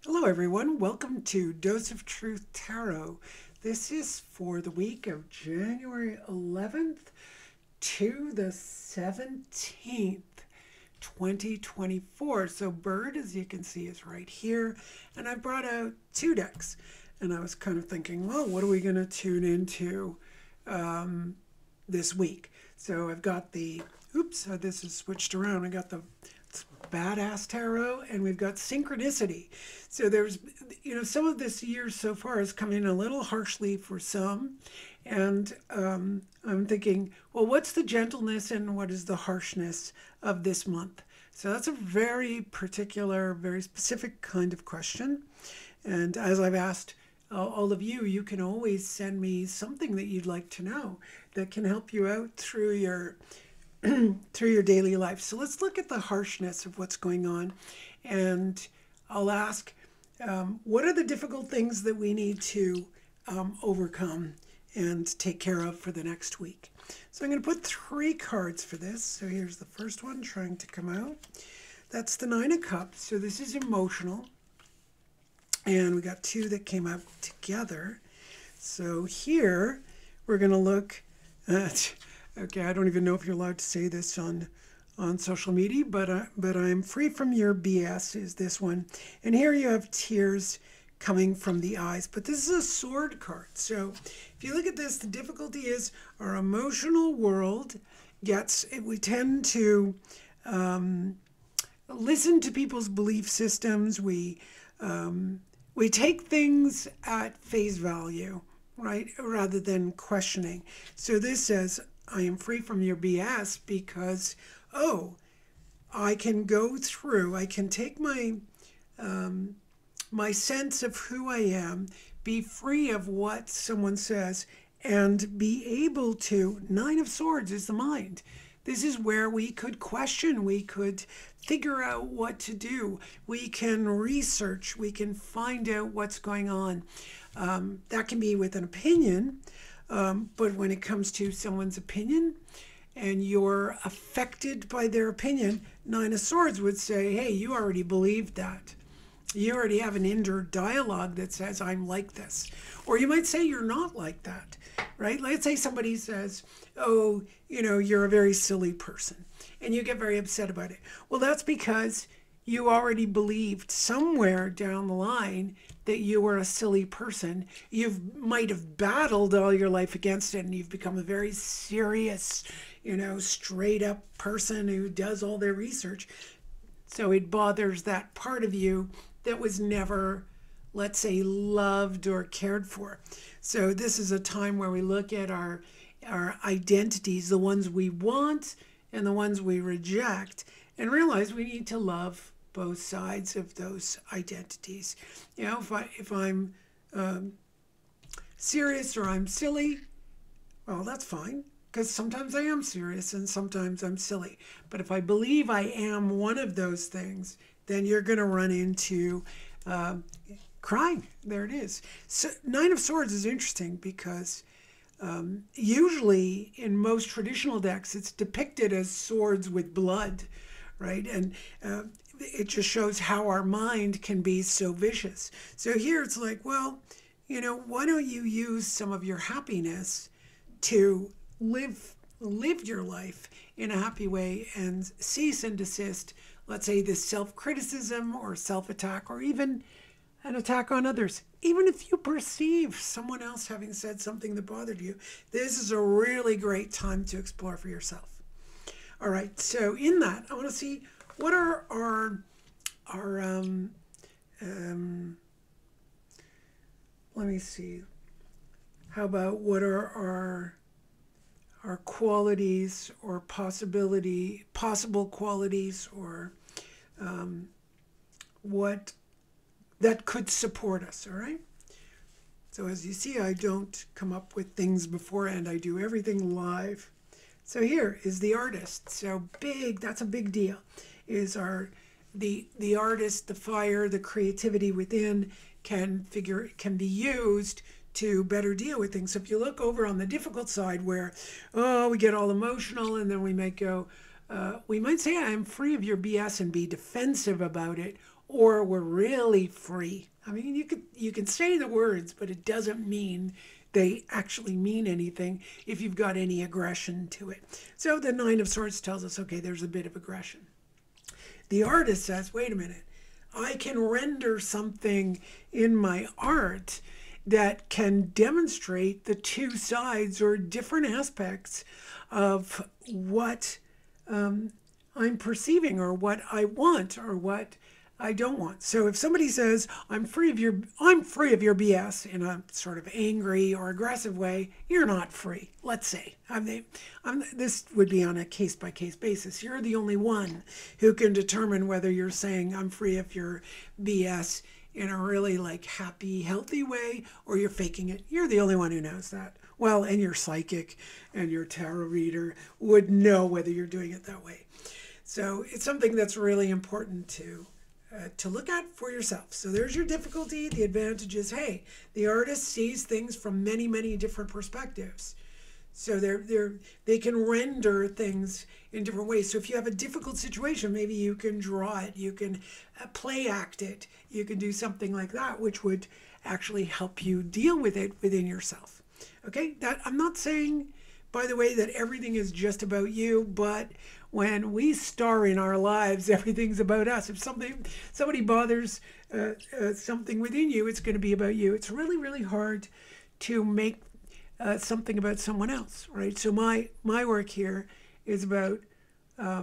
Hello, everyone. Welcome to Dose of Truth Tarot. This is for the week of January 11th to the 17th, 2024. So, Bird, as you can see, is right here. And I brought out two decks. And I was kind of thinking, well, what are we going to tune into this week? So, I've got this is switched around. I got the Badass Tarot, and we've got Synchronicity. So there's, some of this year so far has come in a little harshly for some. And I'm thinking, well, what's the gentleness and what is the harshness of this month? So that's a very particular, very specific kind of question. And as I've asked all of you, you can always send me something that you'd like to know that can help you out through your through your daily life. So let's look at the harshness of what's going on. And I'll ask, what are the difficult things that we need to overcome and take care of for the next week? So I'm going to put three cards for this. So here's the first one trying to come out. That's the Nine of Cups. So this is emotional. And we got two that came out together. So here we're going to look at, okay, I don't even know if you're allowed to say this on social media, but I'm free from your BS is this one. And here you have tears coming from the eyes. But this is a sword card. So if you look at this, the difficulty is our emotional world we tend to listen to people's belief systems. We take things at face value, right, rather than questioning. So this says, I am free from your BS because, I can go through, I can take my my sense of who I am, be free of what someone says, and be able to, Nine of Swords is the mind. This is where we could question, we could figure out what to do, we can research, we can find out what's going on. That can be with an opinion, but when it comes to someone's opinion and you're affected by their opinion, Nine of Swords would say, hey, you already believed that. You already have an inner dialogue that says, I'm like this. Or you might say you're not like that, right? Let's say somebody says, oh, you're a very silly person, and you get very upset about it. Well, that's because you already believed somewhere down the line that you were a silly person. You might have battled all your life against it, and you've become a very serious, straight up person who does all their research. So it bothers that part of you that was never, let's say, loved or cared for. So this is a time where we look at our identities, the ones we want and the ones we reject, and realize we need to love both sides of those identities. If I'm serious or I'm silly, well, that's fine, because sometimes I am serious and sometimes I'm silly. But if I believe I am one of those things, then you're going to run into crying. There it is. So Nine of Swords is interesting because usually in most traditional decks, it's depicted as swords with blood, right? And it just shows how our mind can be so vicious. So here it's like, well, why don't you use some of your happiness to live your life in a happy way and cease and desist, let's say, this self-criticism or self-attack or even an attack on others. Even if you perceive someone else having said something that bothered you, this is a really great time to explore for yourself. All right, so in that, I want to see what are our let me see. How about what are our qualities or possible qualities, or what that could support us, all right? So as you see, I don't come up with things beforehand. I do everything live. So here is the artist. So big, that's a big deal, is the artist, the fire, the creativity within can be used to better deal with things. So if you look over on the difficult side where, we get all emotional and then we might go, we might say, I'm free of your BS and be defensive about it, or we're really free. I mean, you can say the words, but it doesn't mean they actually mean anything if you've got any aggression to it. So the Nine of Swords tells us, okay, there's a bit of aggression. The artist says, wait a minute, I can render something in my art that can demonstrate the two sides or different aspects of what I'm perceiving or what I want or what I don't want. So if somebody says, I'm free of your BS in a sort of angry or aggressive way, you're not free, let's say. This would be on a case-by-case basis. You're the only one who can determine whether you're saying, I'm free of your BS in a really like happy, healthy way, or you're faking it. You're the only one who knows that. Well, and your psychic and your tarot reader would know whether you're doing it that way. So it's something that's really important to look at for yourself. So there's your difficulty. The advantage is, hey, the artist sees things from many, many different perspectives. So they can render things in different ways. So if you have a difficult situation, maybe you can draw it, you can play act it, you can do something like that, which would actually help you deal with it within yourself. Okay, that I'm not saying, by the way, that everything is just about you, but when we star in our lives, everything's about us. If somebody bothers something within you, it's going to be about you. It's really, really hard to make something about someone else, right? So my work here is about, a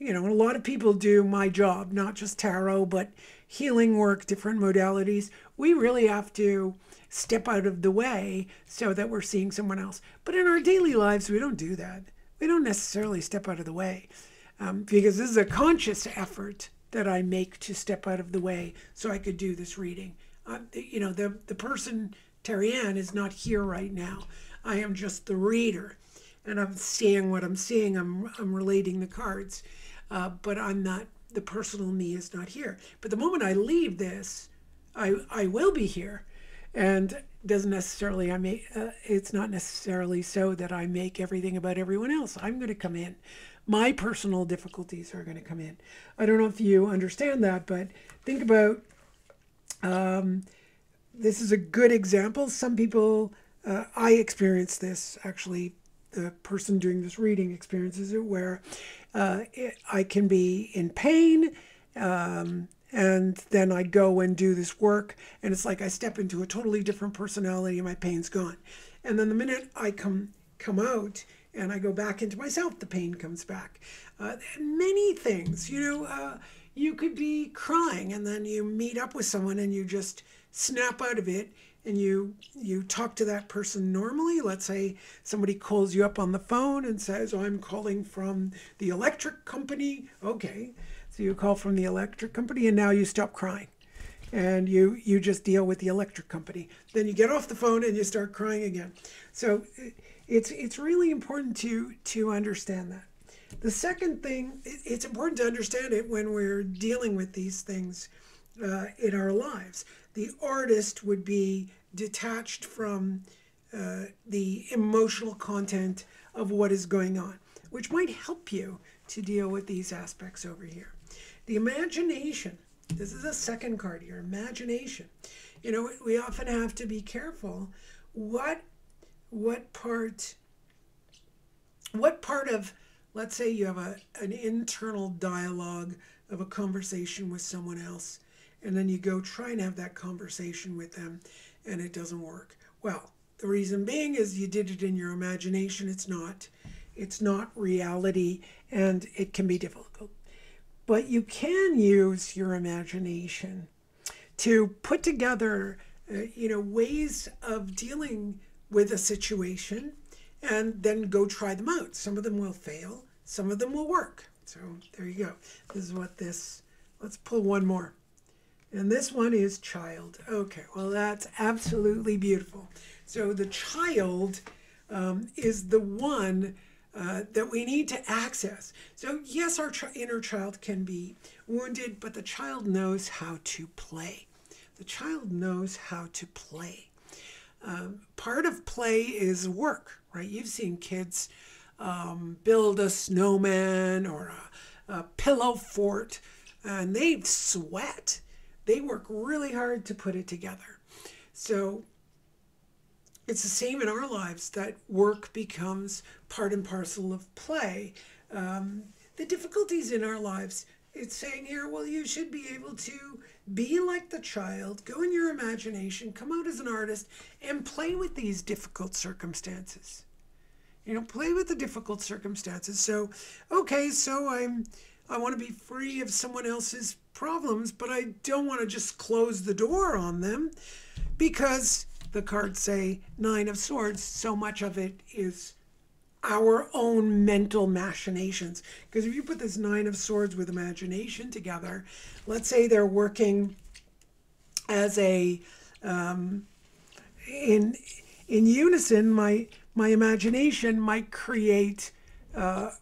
lot of people do my job, not just tarot, but healing work, different modalities. We really have to step out of the way so that we're seeing someone else. But in our daily lives, we don't do that. We don't necessarily step out of the way because this is a conscious effort that I make to step out of the way so I could do this reading. The person, Terry Ann, is not here right now. I am just the reader, and I'm seeing what I'm seeing. I'm relating the cards, but I'm not, the personal me is not here. But the moment I leave this, I will be here. And doesn't necessarily, it's not necessarily so that I make everything about everyone else. I'm going to come in. My personal difficulties are going to come in. I don't know if you understand that, but think about, this is a good example. Some people, I experienced this, actually, the person doing this reading experiences it, where I can be in pain, and then I go and do this work, and it's like I step into a totally different personality and my pain's gone. And then the minute I come out and I go back into myself, the pain comes back. Many things, you could be crying and then you meet up with someone and you just snap out of it and you talk to that person normally. Let's say somebody calls you up on the phone and says, I'm calling from the electric company. Okay. So you call from the electric company and now you stop crying and you just deal with the electric company. Then you get off the phone and you start crying again. So it's really important to understand that. The second thing, it's important to understand it when we're dealing with these things in our lives. The artist would be detached from the emotional content of what is going on, which might help you to deal with these aspects over here. The imagination, this is a second card here, imagination. We often have to be careful what part of, let's say you have an internal dialogue of a conversation with someone else, and then you go try and have that conversation with them, and it doesn't work. Well, the reason being is you did it in your imagination. It's not reality, and it can be difficult. But you can use your imagination to put together, ways of dealing with a situation and then go try them out. Some of them will fail. Some of them will work. So there you go. This is what let's pull one more. And this one is child. Okay, well, that's absolutely beautiful. So the child is the one that we need to access. So yes, our inner child can be wounded, but the child knows how to play. The child knows how to play. Part of play is work, right? You've seen kids build a snowman or a pillow fort. and they sweat. They work really hard to put it together. So it's the same in our lives, that work becomes part and parcel of play. The difficulties in our lives, it's saying here, well, you should be able to be like the child, go in your imagination, come out as an artist, and play with these difficult circumstances. Play with the difficult circumstances. So, okay, so I want to be free of someone else's problems, but I don't want to just close the door on them, because the cards say Nine of Swords, so much of it is our own mental machinations. Because if you put this Nine of Swords with imagination together, let's say they're working as a in unison, my imagination might create thought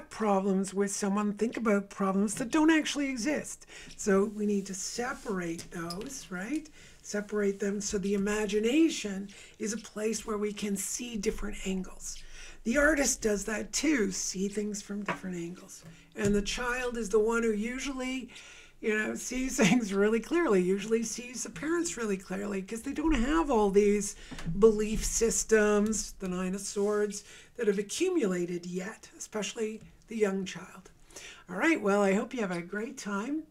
problems with someone, think about problems that don't actually exist. So we need to separate those, right? Separate them, so the imagination is a place where we can see different angles. The artist does that too, see things from different angles. And the child is the one who usually, sees things really clearly, usually sees the parents really clearly, because they don't have all these belief systems, the Nine of Swords, that have accumulated yet, especially the young child. All right, well, I hope you have a great time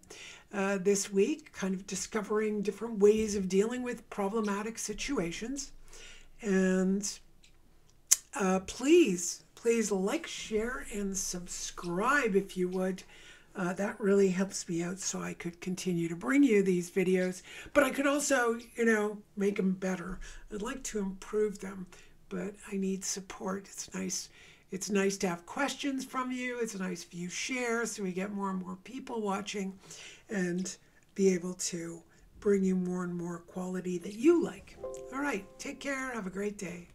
this week, kind of discovering different ways of dealing with problematic situations. And please like, share, and subscribe if you would. That really helps me out, so I could continue to bring you these videos. But I could also, make them better. I'd like to improve them, but I need support. It's nice to have questions from you. It's nice if you share, so we get more and more people watching, and be able to bring you more and more quality that you like. All right, take care. Have a great day.